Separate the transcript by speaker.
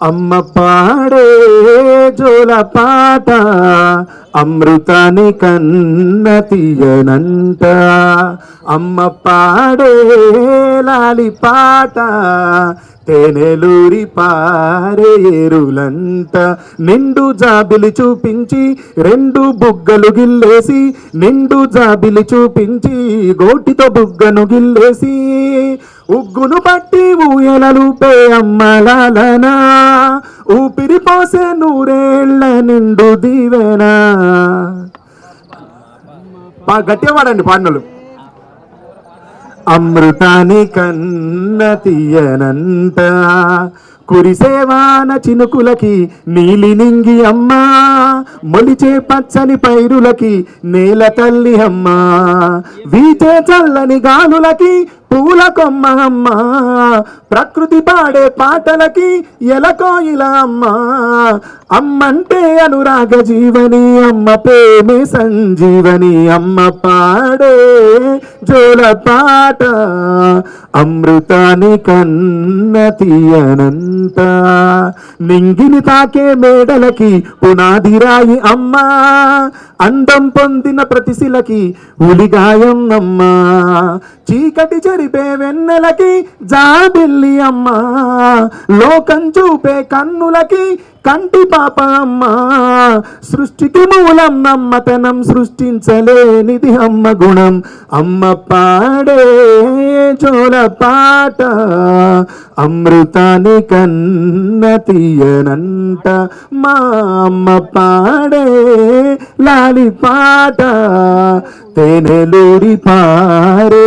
Speaker 1: అమ్మ పాడే జోల పాట అమృతాని కన్న తీయనంట. అమ్మ పాడే లాలి పాట తేనెలూరి పారే ఏరులంట. నిండు జాబిలి చూపించి రెండు బుగ్గలు గిల్లేసి, నిండు జాబిలి చూపించి గోటితో బుగ్గను గిల్లేసి, ఉగ్గును పట్టి ఊయలలుపే అమ్మలాలనా, ఊపిరి పోసే నూరేళ్ల నిండు దీవెనా. గట్టిగా పాడండి పాడినలు. అమృతాని కన్న తీయనంట కురిసేవాన చినుకులకి నీలి నింగి అమ్మా, మొలిచే పచ్చని పైరులకి నేల తల్లి అమ్మా, వీచే చల్లని గాలులకి పూల కొమ్మ అమ్మా, ప్రకృతి పాడే పాటలకి ఎలకోయిల అమ్మా. అమ్మంటే అనురాగ జీవని, అమ్మ ప్రేమే సంజీవని. అమ్మ పాడే జోల పాట అమృతాని కన్న తీయనంత. నింగిని తాకే మేడలకి పునాది రాయి అమ్మా, అందం పొందిన ప్రతిశిలకి ఉలిగాయం అమ్మా, చీకటి చెరిపే వెన్నెలకి జాబిల్లి అమ్మా, లోకం చూపే కన్నులకి కంటి పాప అమ్మ. సృష్టికి మూలం నమ్మతనం, సృష్టించలేనిది అమ్మ గుణం. అమ్మ పాడే జోల పాట అమృతాని కన్న తీయనంట. మా అమ్మ పాడే లాలి పాట తేనెలూరి పారేరులంట.